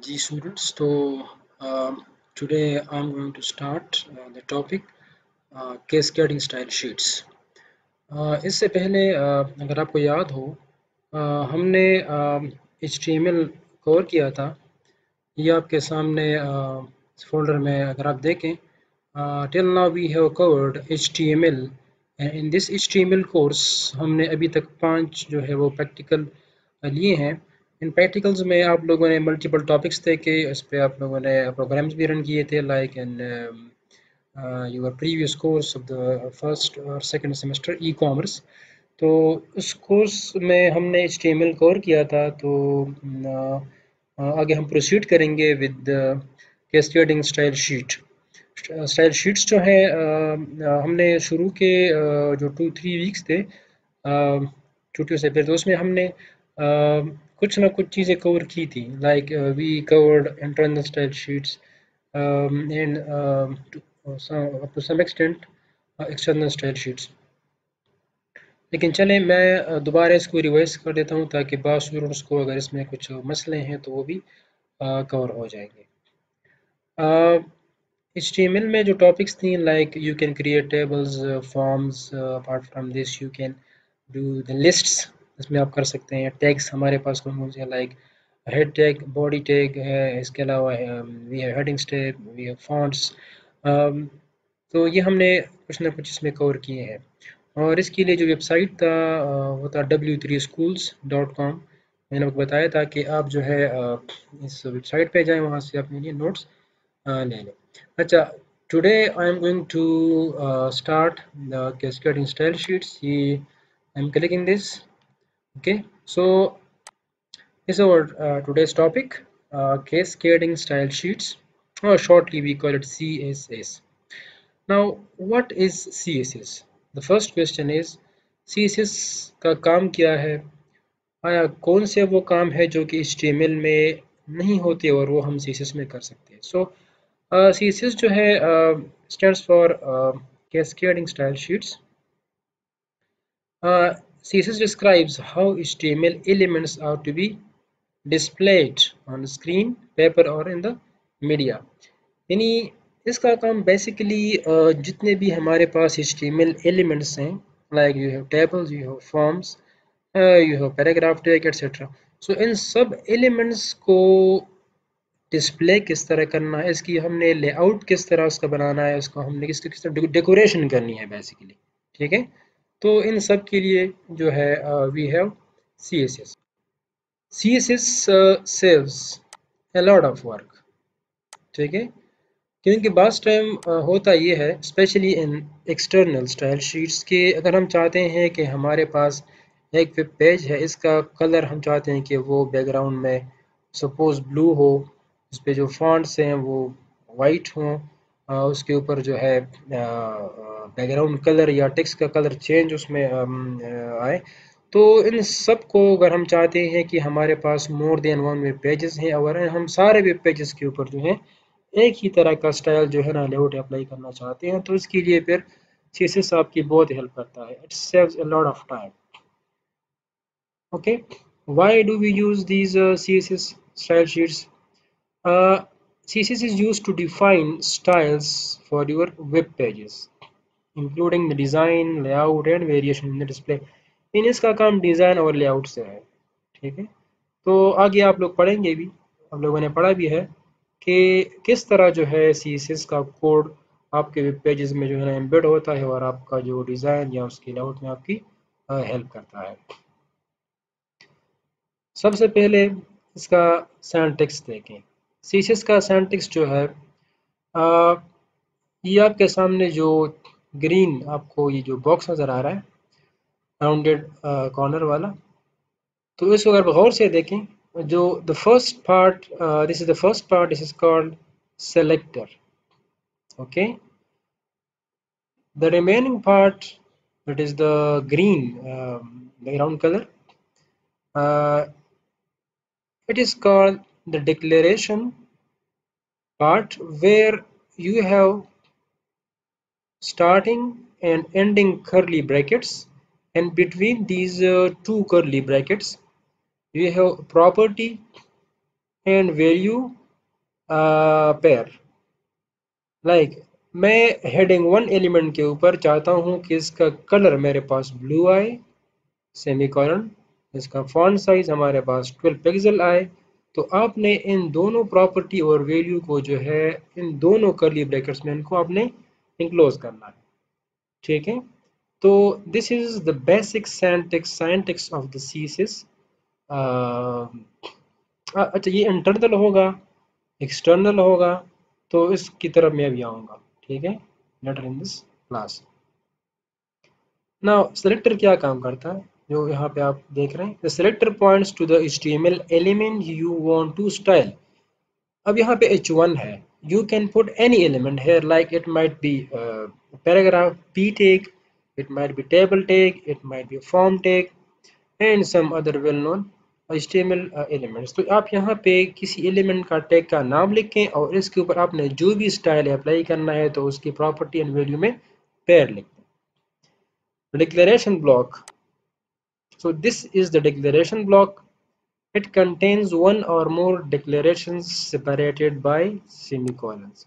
G students, so today I'm going to start the topic cascading style sheets. इससे पहले अगर आपको याद हो हमने HTML कवर किया था। ये आपके सामने इस फोल्डर में अगर आप देखें till now we have covered HTML and in this HTML course हमने अभी तक 5 जो है वो प्रैक्टिकल लिए हैं। इन प्रैक्टिकल्स में आप लोगों ने मल्टीपल टॉपिक्स देखे, इस पे आप लोगों ने प्रोग्राम्स भी रन किए थे like in your previous course of the first और सेकंड सेमेस्टर ई कॉमर्स। तो उस कोर्स में हमने HTML कवर किया था। तो आगे हम प्रोसीड करेंगे with cascading style sheet. Style sheets जो है हमने शुरू के जो 2-3 वीक्स थे छुट्टियों से पहले, तो उसमें हमने कुछ ना कुछ चीज़ें कवर की थी like we covered internal style sheets and up to some extent external style sheets. लेकिन चलें मैं दोबारा इसको रिवाइज कर देता हूँ ताकि बाद स्टूडेंट्स को अगर इसमें कुछ मसले हैं तो वो भी कवर हो जाएंगे। HTML में जो टॉपिक्स थी like you can create tables forms, apart from this you can do the lists, इसमें आप कर सकते हैं। टैग्स हमारे पास कौन से like head tag, body tag है, इसके अलावा we have headings tag, we have fonts. तो ये हमने कुछ ना कुछ इसमें कवर किए हैं। और इसके लिए जो वेबसाइट था वो था w3schools.com। मैंने आपको बताया था कि आप जो है इस वेबसाइट पे जाएं, वहाँ से अपने लिए नोट्स ले लें। अच्छा, today I am going to start the cascading style sheets. ये I am clicking this. okay, so this is our today's topic, cascading style sheets, or shortly we call it CSS. Now what is CSS? The first question is CSS का काम क्या है? आया कौन से वो काम है जो कि HTML में नहीं होते और वो हम CSS में कर सकते हैं। So CSS जो है stands for cascading style sheets. CSS describes how HTML elements are to be displayed on screen, paper or in the media. यानी इसका काम बेसिकली जितने भी हमारे पास HTML एलिमेंट्स हैं like you have tables, you have forms, you have paragraph tag etcetera. So इन सब एलिमेंट्स को डिस्प्ले किस तरह करना है, इसकी हमने लेआउट किस तरह उसका बनाना है, उसको हमने किस तरह डेकोरेशन करनी है बेसिकली। ठीक है, तो इन सब के लिए जो है we have CSS. CSS saves a lot of work. ठीक है, क्योंकि बास टाइम होता ये है specially in external style sheets के, अगर हम चाहते हैं कि हमारे पास एक वेब पेज है, इसका कलर हम चाहते हैं कि वो बैकग्राउंड में सपोज ब्लू हो, उस पर जो फॉन्ट्स हैं वो वाइट हों, उसके ऊपर जो है बैकग्राउंड कलर या टेक्स्ट का कलर चेंज उसमें आए। तो इन सब को अगर हम चाहते हैं कि हमारे पास more than one web pages हैं और हम सारे वेब पेजेस के ऊपर जो है एक ही तरह का स्टाइल जो है ना लेआउट अप्लाई करना चाहते हैं, तो इसके लिए फिर CSS आपकी बहुत हेल्प करता है। It saves a lot of time. Okay, why do we use these CSS style sheets? CSS is used to define styles for your web pages, including the design, layout and variation in the display. इन इसका काम design और layout से है। ठीक है, तो आगे आप लोग पढ़ेंगे भी, आप लोगों ने पढ़ा भी है कि किस तरह जो है CSS का कोड आपके वेब पेजेस में जो है ना एम्बेड होता है और आपका जो डिज़ाइन या उसके लेआउट में आपकी हेल्प करता है। सबसे पहले इसका सिंटैक्स देखें। CSS का सिंटैक्स जो है ये आपके सामने जो ग्रीन आपको ये जो बॉक्स नज़र आ रहा है राउंडेड कॉर्नर वाला, तो इसको अगर गौर से देखें, जो the first part, this is the first part, this is called selector. Okay, the remaining part, that is the green background color, it is called the declaration part, where you have starting and ending curly brackets, and between these two curly brackets you have property and value pair. Like मैं heading 1 element के ऊपर चाहता हूँ कि इसका colour मेरे पास blue आए, semicolon, इसका फॉन्ट साइज हमारे पास 12 पिक्सल आए। तो आपने इन दोनों प्रॉपर्टी और वैल्यू को जो है इन दोनों कर्ली ब्रैकेट्स में इनको आपने इनक्लोज करना है। ठीक है, तो this is the basic syntax of the CSS. अच्छा, ये इंटरनल होगा, एक्सटर्नल होगा, तो इसकी तरफ मैं भी आऊँगा। ठीक है, later in this class. Now selector क्या काम करता है, जो यहाँ पे आप देख रहे हैं, the selector points to the HTML element you want to style. अब यहाँ पे H1 है, you can put any element here, like it might be paragraph, p tag, it might be table tag, it might be form tag and some other well known HTML elements। तो आप यहाँ पे किसी element का tag का नाम लिखें और इसके ऊपर आपने जो भी स्टाइल अप्लाई करना है तो उसकी प्रॉपर्टी एंड वैल्यू में पेयर लिखें। Declaration block, so this is the declaration block. It contains one or more declarations separated by semicolons.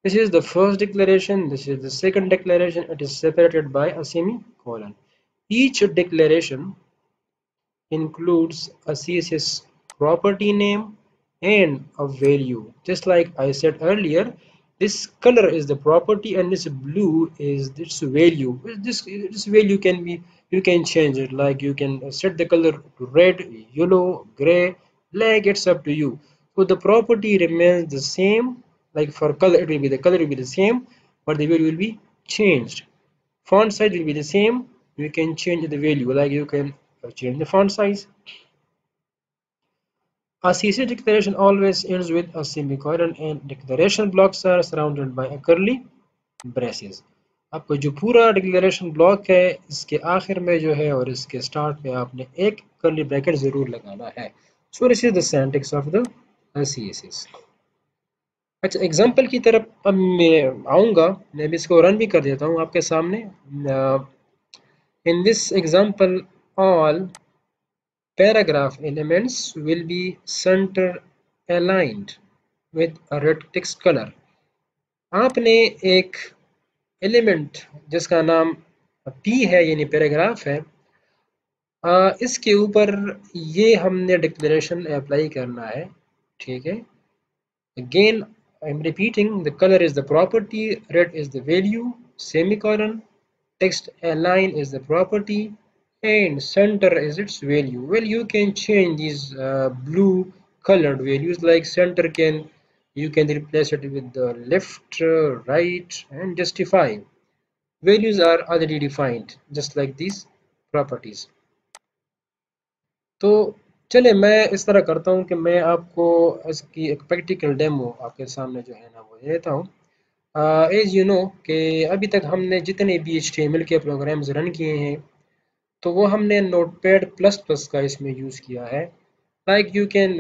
This is the first declaration, this is the second declaration, it is separated by a semicolon. Each declaration includes a CSS property name and a value. Just like I said earlier, this color is the property and this blue is this value. This value can be, you can change it, like you can set the color to red, yellow, gray, like it's up to you. So the property remains the same, like for color it will be, the color will be the same, but the value will be changed. Font size will be the same, you can change the value, like you can change the font size. A CC declaration always ends with a semicolon and declaration blocks are surrounded by a curly braces. आपको जो पूरा declaration block है इसके आखिर में जो है और इसके स्टार्ट में आपने एक कर्ली ब्रैकेट जरूर लगाना है। So this is the syntax of the CSS। अच्छा, एग्जांपल की तरफ अब मैं आऊँगा, मैं भी इसको रन भी कर देता हूँ आपके सामने। In this example all paragraph elements will be center aligned with a red text color। आपने एक एलिमेंट जिसका नाम P है यानी पैराग्राफ है, इसके ऊपर ये हमने डिक्लेरेशन अप्लाई करना है। ठीक है, again I am repeating, the colour is the property, red is the value, semicolon, text align is the property and center is its value. Well, you can change these blue colored values, like center can, you can replace it with the left, right and justify. Values are already defined just like these properties। तो चले मैं इस तरह करता हूँ कि मैं आपको इसकी एक प्रैक्टिकल डेमो आपके सामने जो है ना वो देता हूँ। एज यू नो कि अभी तक हमने जितने भी HTML के प्रोग्राम्स रन किए हैं तो वो हमने नोटपैड प्लस प्लस का इसमें यूज़ किया है। Like you can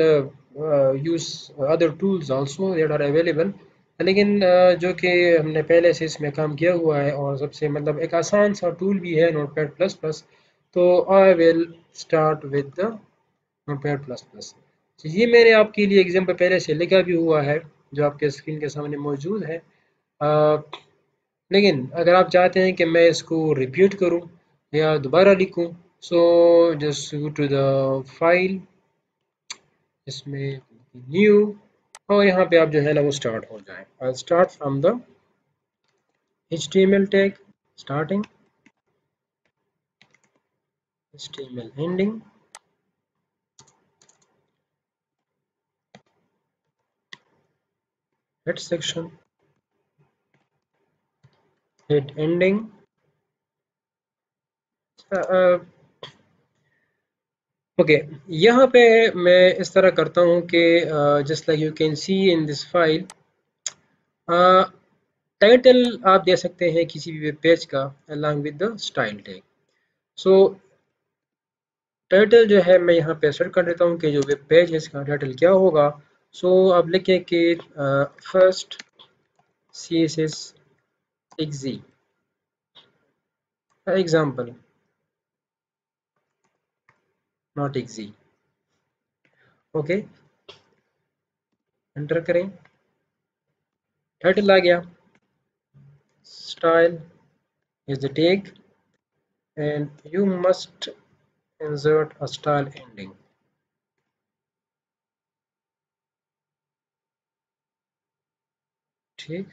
use other tools also that are available, लेकिन जो कि हमने पहले से इसमें काम किया हुआ है और सबसे मतलब एक आसान सा टूल भी है नोटपैड प्लस प्लस। तो I will start with the notepad plus plus. ये मैंने आपके लिए एग्जाम्पल पहले से लिखा भी हुआ है जो आपके स्क्रीन के सामने मौजूद है। लेकिन अगर आप चाहते हैं कि मैं इसको रिपीट करूं या दोबारा लिखूं, so just go to the file, इसमें न्यू, और यहाँ पे आप जो है ना वो स्टार्ट हो जाए। I start from the HTML tag starting, HTML ending, head section, head ending. Okay, यहाँ पे मैं इस तरह करता हूँ कि just like you can C in this file, title आप दे सकते हैं किसी भी वेब पेज का along with the style tag. So title जो है मैं यहाँ पे सेट कर देता हूँ कि जो वेब पेज है इसका टाइटल क्या होगा। सो अब लिखें कि first CSS exe example, not exe। Okay, enter करें, टाइटल आ गया, style is the tag and you must insert a style ending. ठीक,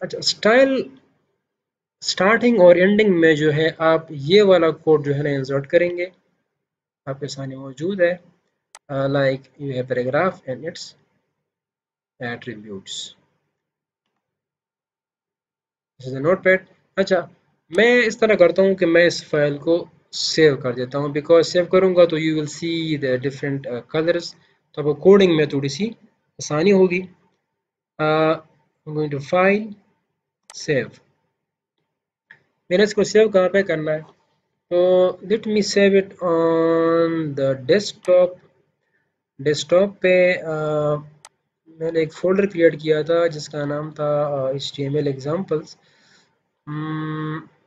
अच्छा स्टाइल स्टार्टिंग और एंडिंग में जो है आप ये वाला कोड जो है ना इंसर्ट करेंगे, आपके सामने मौजूद है, like you have paragraph and it's attributes, this is the notepad. अच्छा मैं इस तरह करता हूँ कि मैं इस फाइल को सेव कर देता हूँ, बिकॉज सेव करूँगा तो you will see the different colours, तो आपको कोडिंग में थोड़ी सी आसानी होगी। गोइंग टू फाइल सेव, मैंने इसको सेव कहाँ पे करना है, तो let me save it on the desktop. Desktop पे मैंने एक फोल्डर क्रिएट किया था जिसका नाम था HTML एग्जाम्पल्स,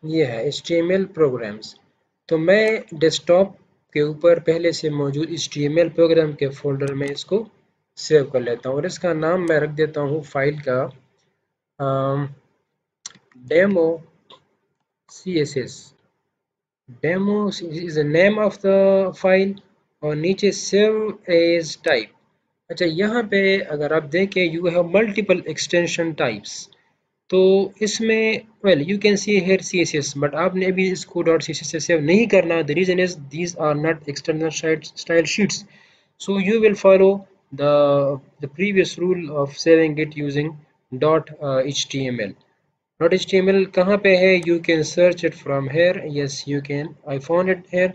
ये है HTML प्रोग्राम्स। तो मैं डेस्कटॉप के ऊपर पहले से मौजूद HTML प्रोग्राम के फोल्डर में इसको सेव कर लेता हूँ और इसका नाम मैं रख देता हूँ फाइल का demo CSS। Demo is the name of the file और नीचे सेव एज टाइप। अच्छा यहाँ पे अगर आप देखें you have multiple extension types, तो इसमें well you can see here CSS, but आपने अभी इसको .css से सेव नहीं करना, the reason is these are not external style sheets, so you will follow the previous rule of saving it using .html. .html कहाँ पे है, you can search it from here, yes you can, I found it here,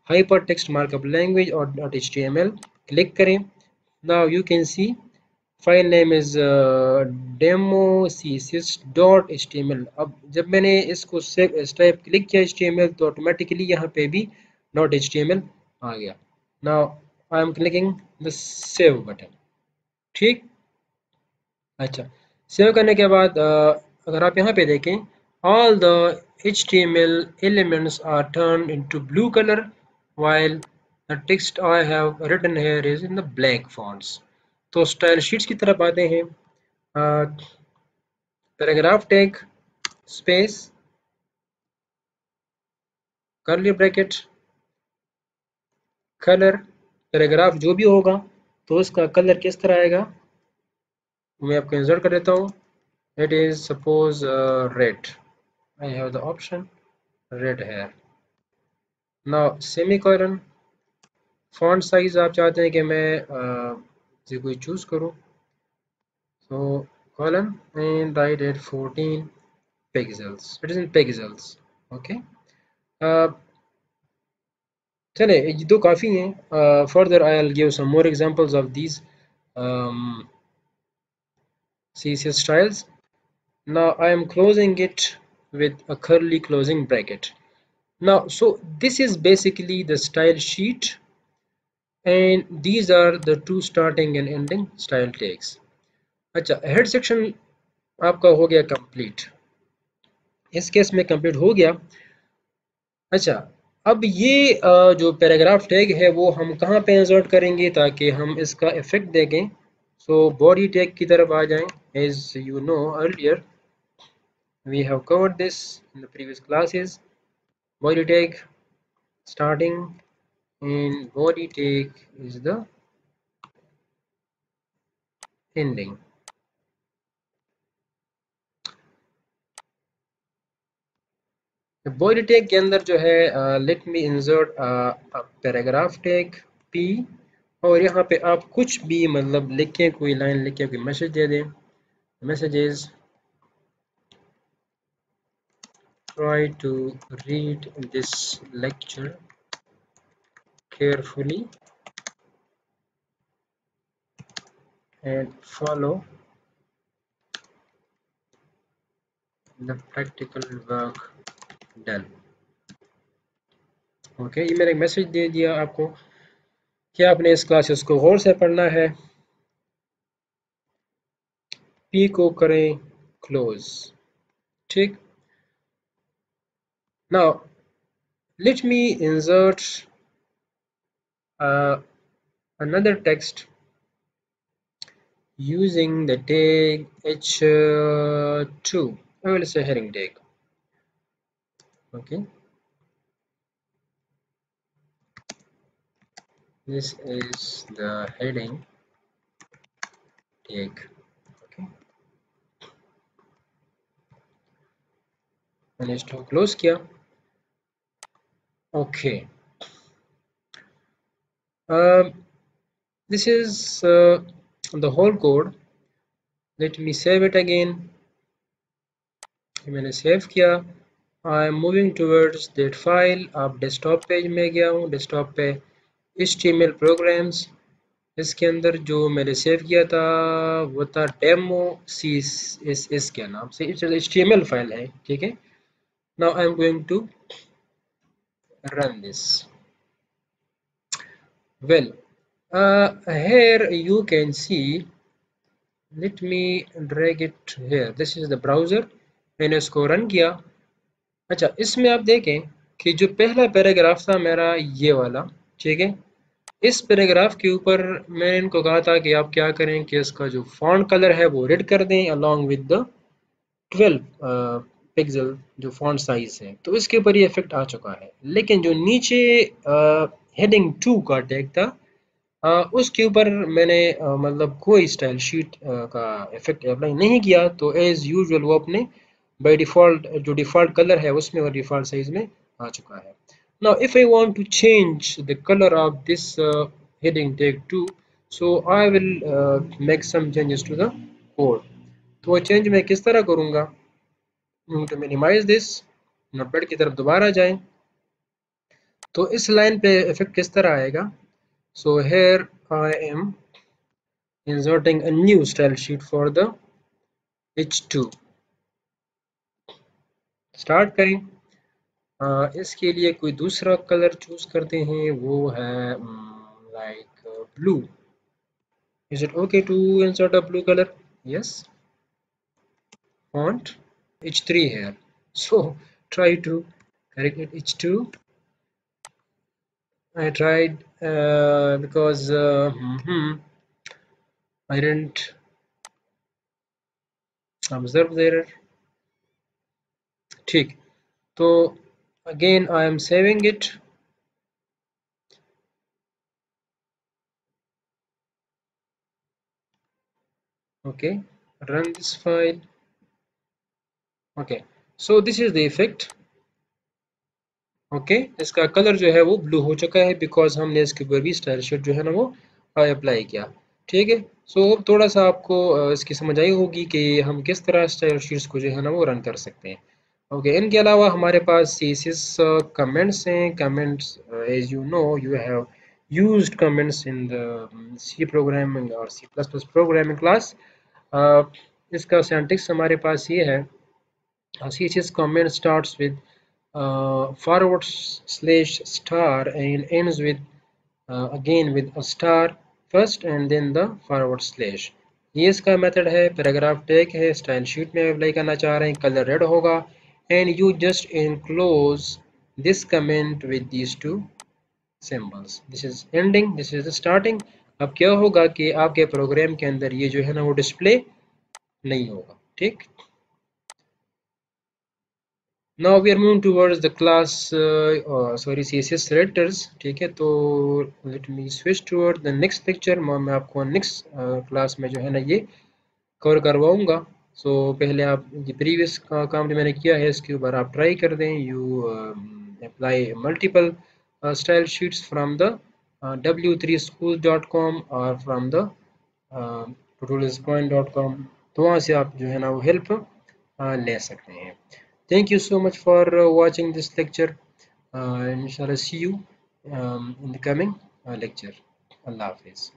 hypertext markup language or .html, click करें, now you can see file name is demo css.html। अब जब मैंने इसको save इस type click किया HTML तो automatically यहाँ पे भी .html आ गया। Now I am clicking the save button, ठीक। अच्छा सेव करने के बाद अगर आप यहाँ पे देखें all the HTML elements are turned into blue color while the text I have written here is in the black fonts। तो स्टाइल शीट्स की तरफ आते हैं, paragraph tag space curly bracket colour, paragraph जो भी होगा तो उसका कलर किस तरह आएगा मैं आपको इंसर्ट कर देता हूँ, it is suppose red, I have the option red है। Now semicolon, font size आप चाहते हैं कि मैं से कोई चूज करूँ, so column and write it 14 pixels, it is in pixels, okay। चले ये दो काफ़ी हैं, further I'll give some more examples of these CSS styles। Now I am closing it with a curly closing bracket। Now so this is basically the style sheet and these are the two starting and ending style tags। अच्छा head section आपका हो गया complete, इस case में complete हो गया। अच्छा अब ये जो पैराग्राफ टैग है वो हम कहाँ पे इंसर्ट करेंगे ताकि हम इसका इफेक्ट देखें, सो बॉडी टैग की तरफ आ जाएं। As you know earlier we have covered this in the previous classes, body tag starting and body tag is the ending। Body tag के अंदर जो है let me insert paragraph tag P, और यहाँ पे आप कुछ भी मतलब लिखें, कोई लाइन लिखें, कोई मैसेज दे दें, messages try to read this lecture carefully and follow the practical work done। Okay ये मैंने एक मैसेज दे दिया आपको कि आपने इस क्लासेस को गौर से पढ़ना है। पी को करें क्लोज, ठीक। Now let me insert another text using the tag h2. I will say heading tag. Okay, this is the heading tag. Okay, मैंने इसको क्लोज किया. Okay, this is the whole code. Let me save it again. मैंने save किया. I am moving towards that file. आप desktop page में गया हूँ. Desktop पे HTML प्रोग्राम्स, इसके अंदर जो मैंने सेव किया था वो था डेमो CSS के नाम से. HTML फाइल है. ठीक है. Now I am going to run this. Well, here you can see. Let me drag it here. This is the browser. मैंने इसको रन किया. अच्छा, इसमें आप देखें कि जो पहला पैराग्राफ था मेरा ये वाला. ठीक है. इस पैराग्राफ के ऊपर मैंने इनको कहा था कि आप क्या करें कि इसका जो फॉन्ट कलर है वो रेड कर दें अलॉन्ग विद द 12 पिक्सल जो फॉन्ट साइज है. तो इसके ऊपर ये इफेक्ट आ चुका है. लेकिन जो नीचे हेडिंग 2 का टैग था उसके ऊपर मैंने मतलब कोई स्टाइल शीट का इफेक्ट अप्लाई नहीं किया. तो एज यूजुअल वो अपने बाय डिफ़ॉल्ट जो डिफ़ॉल्ट कलर है उसमें और डिफ़ॉल्ट साइज में आ चुका है. Now if I want to change the color of this heading tag 2, so I will make some changes to the code. तो वो चेंज मैं किस तरह करूँगा? to minimize this, नोटपैड की तरफ दोबारा जाएं. तो इस लाइन पे इफेक्ट किस तरह आएगा? So here I am inserting a new style sheet for the H2. Start करें. इसके लिए कोई दूसरा कलर चूज करते हैं. वो है like blue. Is it okay to insert a blue color? Yes. Font H3 here. So try to correct it H2. I tried because I didn't observe the error. ठीक. तो again I am saving it. Okay, run this file. Okay, so this is the effect. Okay इसका colour जो है वो blue हो चुका है because हमने इसके ऊपर भी स्टाइल शीट जो है ना वो अप्लाई किया. ठीक है. सो थोड़ा सा आपको इसकी समझ आई होगी कि हम किस तरह स्टाइल शीट्स को जो है ना वो रन कर सकते हैं. ओके, इनके अलावा हमारे पास CSS कमेंट्स हैं. Comments as you know you have used comments in the C programming और C++ प्रोग्रामिंग क्लास. इसका सिंटैक्स हमारे पास ये है. CSS comment starts with /* and ends with again with a star first and then the // ये इसका method है. Paragraph tag है. स्टाइल शीट में अप्लाई करना चाह रहे हैं. कलर रेड होगा and you just enclose this comment with these two symbols. this is ending, this is the starting. अब क्या होगा कि आपके प्रोग्राम के अंदर ये जो है ना वो डिस्प्ले नहीं होगा. ठीक. Now we are moving towards the class CSS selectors. ठीक है. तो let me switch toward the next lecture. मैं आपको next क्लास में जो है ना ये कवर करवाऊंगा. सो पहले आप ये प्रीवियस काम जो मैंने किया है इसके ऊपर आप ट्राई कर दें. You apply multiple style sheets from the w3schools.com और from the tutorialspoint.com. तो वहाँ से आप जो है ना वो हेल्प ले सकते हैं. Thank you so much for watching this lecture. Inshallah see you in the coming lecture. Allah Hafiz.